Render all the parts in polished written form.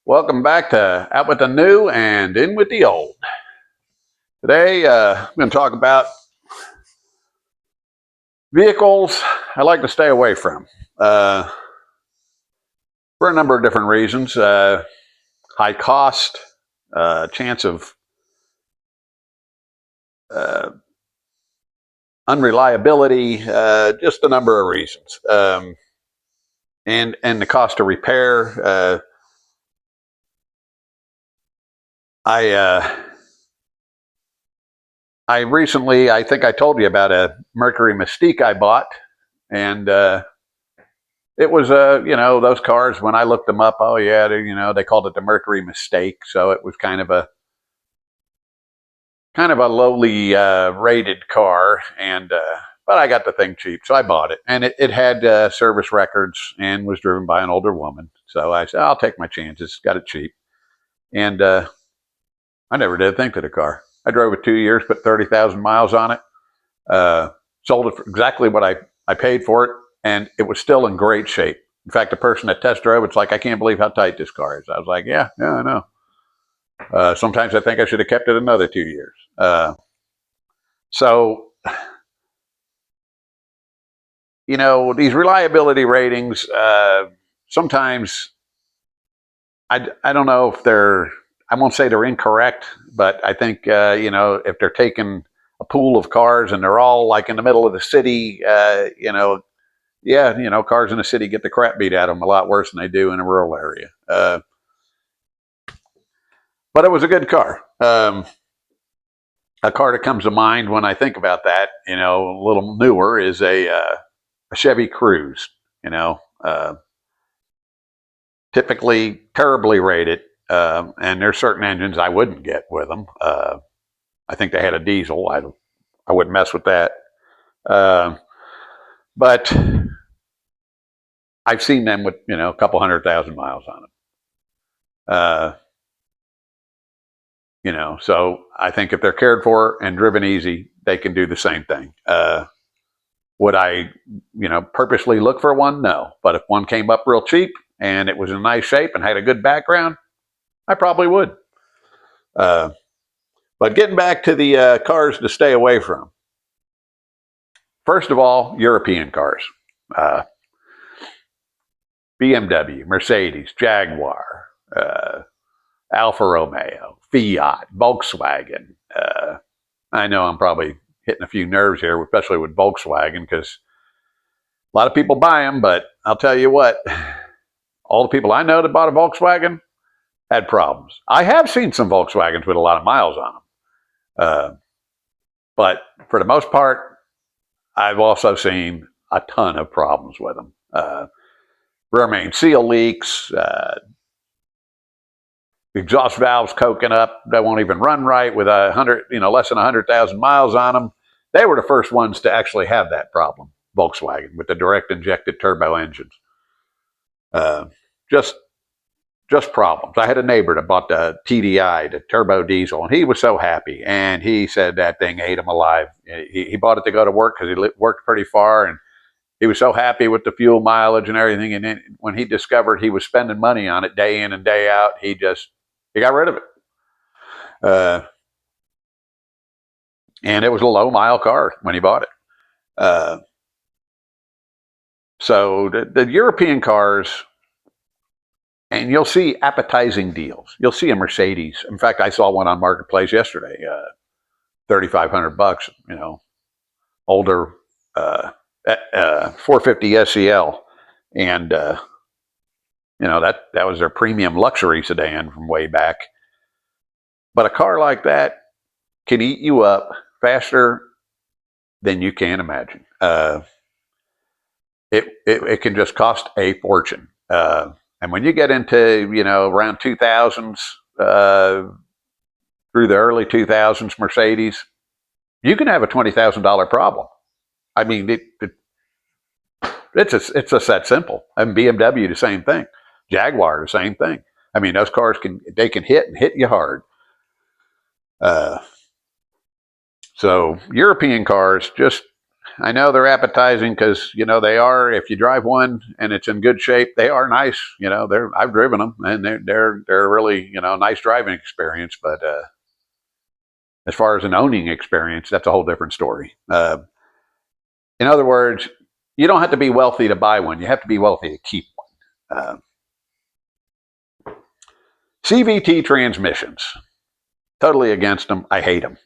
Welcome back to Out with the New and In with the Old. Today, I'm going to talk about vehicles I like to stay away from for a number of different reasons. High cost, chance of unreliability, just a number of reasons. And the cost of repair. I recently, I think I told you about a Mercury Mystique I bought, and it was those cars when I looked them up. Oh yeah, they called it the Mercury Mistake, so it was kind of a lowly rated car, and but I got the thing cheap, so I bought it, and it had service records and was driven by an older woman. So I said I'll take my chances. Got it cheap, and I never did think to the car. I drove it 2 years, put 30,000 miles on it, sold it for exactly what I paid for it, and it was still in great shape. In fact, the person that test drove it's like, I can't believe how tight this car is. I was like, yeah, I know. Sometimes I think I should have kept it another 2 years. So, these reliability ratings, sometimes I don't know if I won't say they're incorrect, but I think, if they're taking a pool of cars and they're all like in the middle of the city, cars in the city get the crap beat out of them a lot worse than they do in a rural area. But it was a good car. A car that comes to mind when I think about that, a little newer, is a Chevy Cruze. Typically terribly rated, and there's certain engines I wouldn't get with them. I think they had a diesel. I wouldn't mess with that. But I've seen them with a couple 100,000 miles on them. So I think if they're cared for and driven easy, they can do the same thing. Would I, purposely look for one? No. But if one came up real cheap and it was in nice shape and had a good background, I probably would. But getting back to the cars to stay away from. First of all, European cars. BMW, Mercedes, Jaguar, Alfa Romeo, Fiat, Volkswagen. I know I'm probably hitting a few nerves here, especially with Volkswagen, because a lot of people buy them, but I'll tell you what, all the people I know that bought a Volkswagen had problems. I have seen some Volkswagens with a lot of miles on them. But for the most part, I've also seen a ton of problems with them. Rear main seal leaks, exhaust valves coking up, they won't even run right with less than 100,000 miles on them. They were the first ones to actually have that problem, Volkswagen, with the direct injected turbo engines. Just problems. I had a neighbor that bought the TDI, the turbo diesel, and he was so happy. And he said that thing ate him alive. He bought it to go to work because he worked pretty far, and he was so happy with the fuel mileage and everything. And then when he discovered he was spending money on it day in and day out, he got rid of it. And it was a low mile car when he bought it. So the European cars, and you'll see appetizing deals. You'll see a Mercedes. In fact, I saw one on Marketplace yesterday, $3,500. Older 450 SEL, and that was their premium luxury sedan from way back. But a car like that can eat you up faster than you can imagine. It can just cost a fortune. And when you get into, around 2000s, through the early 2000s Mercedes, you can have a $20,000 problem. I mean, it's just that simple. And BMW, the same thing. Jaguar, the same thing. I mean, those cars can hit you hard. So European cars, just I know they're appetizing because, you know, they are. If you drive one and it's in good shape, they are nice. You know, I've driven them and they're really, you know, nice driving experience. But as far as an owning experience, that's a whole different story. In other words, you don't have to be wealthy to buy one. You have to be wealthy to keep one. CVT transmissions. Totally against them. I hate them.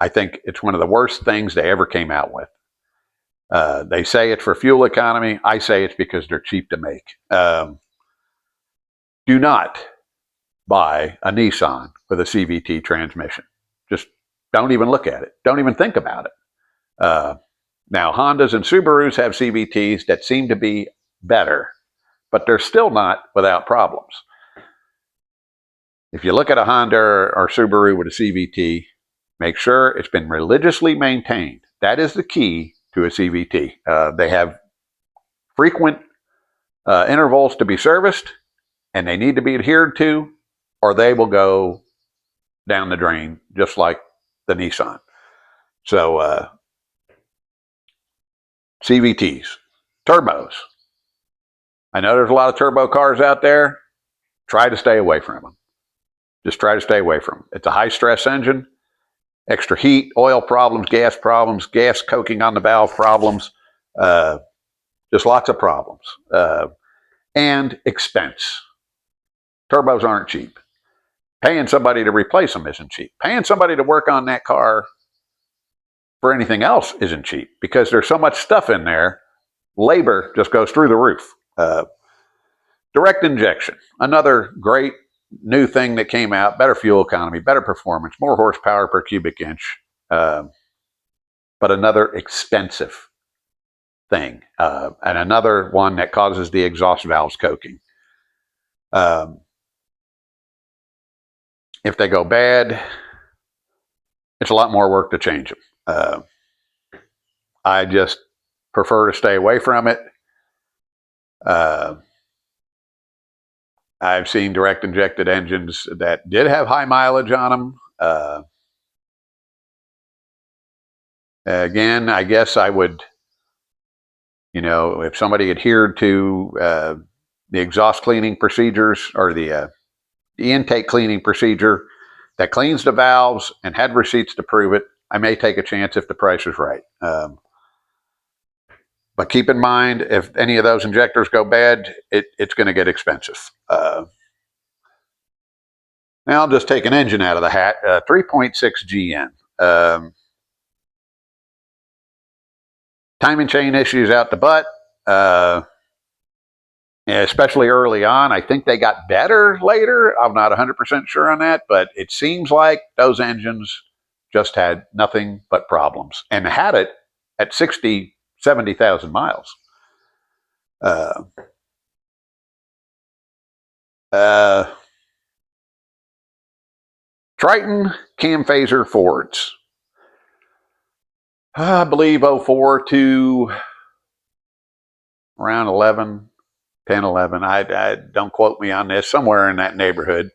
I think it's one of the worst things they ever came out with. They say it's for fuel economy. I say it's because they're cheap to make. Do not buy a Nissan with a CVT transmission. Just don't even look at it. Don't even think about it. Now, Hondas and Subarus have CVTs that seem to be better, but they're still not without problems. If you look at a Honda or Subaru with a CVT, make sure it's been religiously maintained. That is the key to a CVT. They have frequent intervals to be serviced, and they need to be adhered to, or they will go down the drain, just like the Nissan. So, CVTs, turbos. I know there's a lot of turbo cars out there. Try to stay away from them. Just try to stay away from them. It's a high-stress engine, extra heat, oil problems, gas coking on the valve problems, just lots of problems. And expense. Turbos aren't cheap. Paying somebody to replace them isn't cheap. Paying somebody to work on that car for anything else isn't cheap because there's so much stuff in there. Labor just goes through the roof. Direct injection, another great new thing that came out, better fuel economy, better performance, more horsepower per cubic inch, but another expensive thing, and another one that causes the exhaust valves coking. If they go bad, it's a lot more work to change them. I just prefer to stay away from it. I've seen direct injected engines that did have high mileage on them. Again, I guess I would, you know, if somebody adhered to the exhaust cleaning procedures or the intake cleaning procedure that cleans the valves and had receipts to prove it, I may take a chance if the price is right. But keep in mind, if any of those injectors go bad, it's going to get expensive. Now I'll just take an engine out of the hat, 3.6 GN. Timing chain issues out the butt, especially early on. I think they got better later. I'm not 100% sure on that, but it seems like those engines just had nothing but problems and had it at 60, 70,000 miles. Triton cam phaser Fords. I believe 04 to around 11, 10, 11. I don't quote me on this, somewhere in that neighborhood.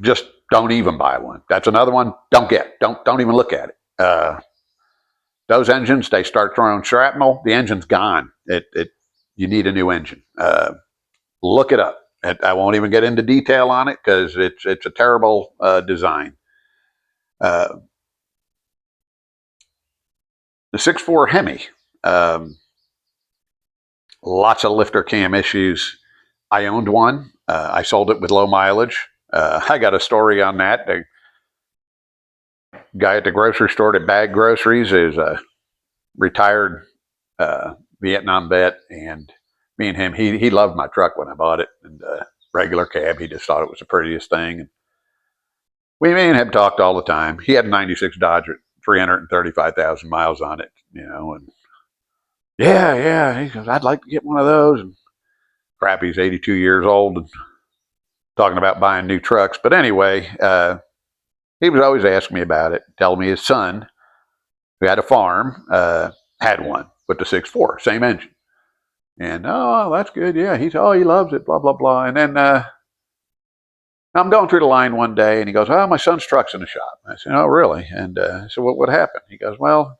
Just don't even buy one. That's another one. Don't even look at it. Those engines, they start throwing shrapnel. The engine's gone. You need a new engine. Look it up. I won't even get into detail on it because it's a terrible design. The 6.4 Hemi. Lots of lifter cam issues. I owned one. I sold it with low mileage. I got a story on that. The guy at the grocery store that bagged groceries is a retired Vietnam vet, and me and him, he loved my truck when I bought it, and regular cab. He just thought it was the prettiest thing. And me and him talked all the time. He had a 96 Dodge with 335,000 miles on it, you know, and yeah. He goes, I'd like to get one of those. And crap, he's 82 years old and talking about buying new trucks. But anyway, he was always asking me about it, telling me his son, who had a farm, had one with the 6.4, same engine. And, oh, that's good. Yeah, he loves it, blah, blah, blah. And then I'm going through the line one day, and he goes, "Oh, my son's truck's in the shop." I said, "Oh, really?" And I said, "What happened?" He goes, "Well,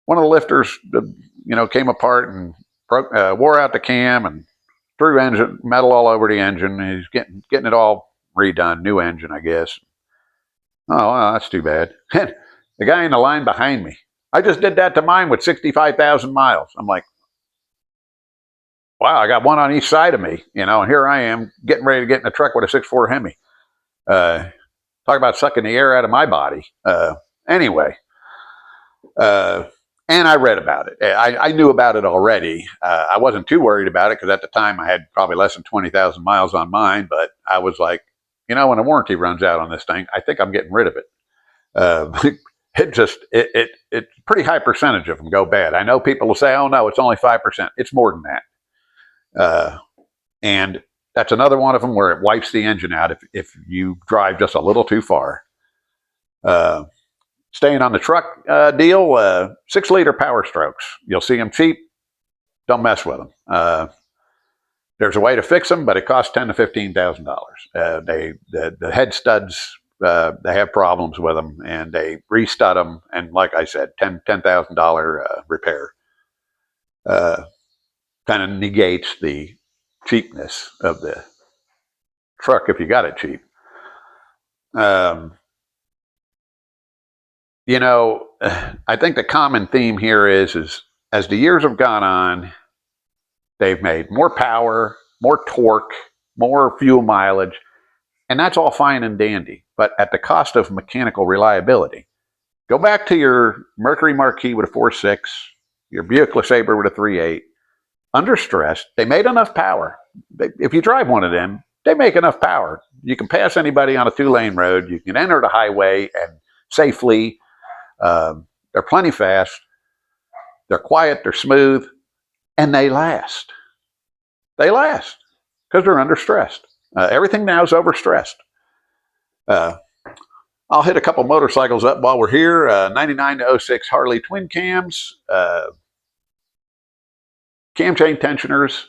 one of the lifters, came apart and wore out the cam and threw engine metal all over the engine. And he's getting it all redone, new engine, I guess." Oh, well, that's too bad. The guy in the line behind me, I just did that to mine with 65,000 miles. I'm like, wow, I got one on each side of me, and here I am getting ready to get in a truck with a 6.4 Hemi. Uh, Talk about sucking the air out of my body. Anyway, uh, and I read about it. I knew about it already. I wasn't too worried about it because at the time I had probably less than 20,000 miles on mine, but I was like, when the warranty runs out on this thing, I think I'm getting rid of it. It's pretty high percentage of them go bad. I know people will say, "Oh no, it's only 5%." It's more than that. And that's another one of them where it wipes the engine out if you drive just a little too far. Staying on the truck deal, 6-liter Power Strokes. You'll see them cheap. Don't mess with them. There's a way to fix them, but it costs $10,000 to $15,000. The head studs, they have problems with them, and they restud them. And like I said, $10,000 repair kind of negates the cheapness of the truck if you got it cheap. I think the common theme here is as the years have gone on, they've made more power, more torque, more fuel mileage, and that's all fine and dandy, but at the cost of mechanical reliability. Go back to your Mercury Marquis with a 4.6, your Buick LeSabre with a 3.8. Under stress, they made enough power. If you drive one of them, they make enough power. You can pass anybody on a 2-lane road. You can enter the highway and safely. They're plenty fast. They're quiet. They're smooth. And they last. They last because they're under stress. Everything now is overstressed. I'll hit a couple motorcycles up while we're here. 99 to 06 Harley twin cams. Cam chain tensioners.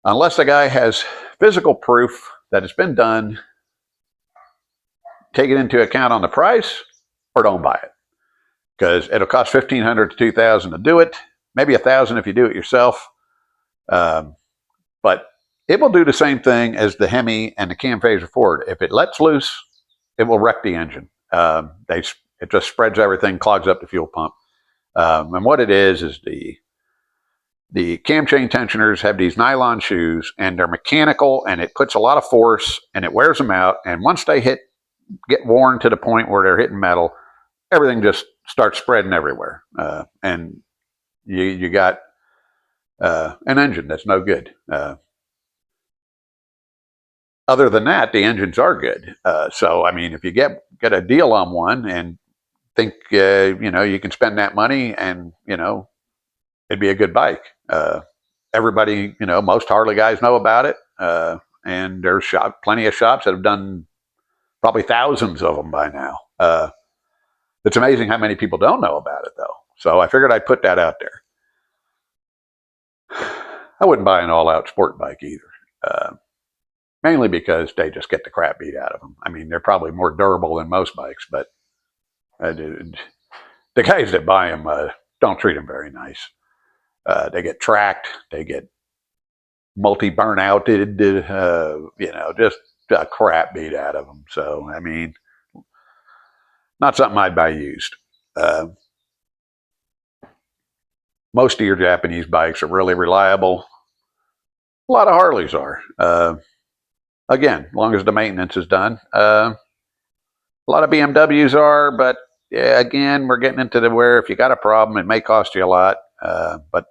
Unless the guy has physical proof that it's been done, take it into account on the price or don't buy it. Because it'll cost $1,500 to $2,000 to do it. Maybe $1,000 if you do it yourself. But it will do the same thing as the Hemi and the Cam Phaser Ford. If it lets loose, it will wreck the engine. It just spreads everything, clogs up the fuel pump. And what it is the cam chain tensioners have these nylon shoes, and they're mechanical, and it puts a lot of force, and it wears them out. And once they get worn to the point where they're hitting metal, everything just starts spreading everywhere. And you got an engine that's no good. Other than that, the engines are good. So, I mean, if you get a deal on one and think, you can spend that money and, it'd be a good bike. Everybody, most Harley guys know about it. And there's plenty of shops that have done probably thousands of them by now. It's amazing how many people don't know about it, though. So I figured I'd put that out there. I wouldn't buy an all-out sport bike either. Mainly because they just get the crap beat out of them. I mean, they're probably more durable than most bikes, but the guys that buy them don't treat them very nice. They get tracked, they get multi-burnouted, just a crap beat out of them. So, I mean, not something I'd buy used. Most of your Japanese bikes are really reliable. A lot of Harleys are. Again, as long as the maintenance is done. A lot of BMWs are, but yeah, again, we're getting into where if you got a problem, it may cost you a lot. But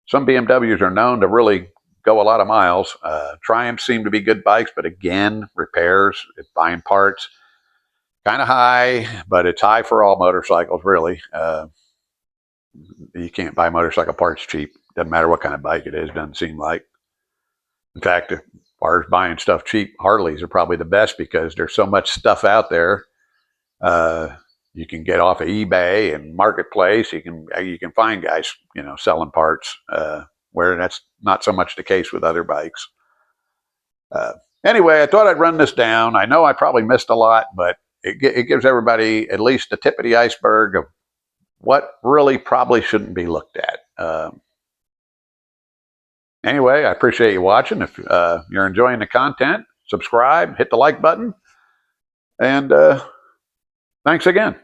some BMWs are known to really go a lot of miles. Triumphs seem to be good bikes, but again, repairs, buying parts, kind of high, but it's high for all motorcycles, really. You can't buy motorcycle parts cheap. Doesn't matter what kind of bike it is, doesn't seem like. In fact, as far as buying stuff cheap, Harleys are probably the best because there's so much stuff out there. You can get off of eBay and Marketplace. You can find guys, selling parts, where that's not so much the case with other bikes. Anyway, I thought I'd run this down. I know I probably missed a lot, but it gives everybody at least the tip of the iceberg of what really probably shouldn't be looked at. Anyway, I appreciate you watching. If you're enjoying the content, subscribe, hit the like button, and thanks again.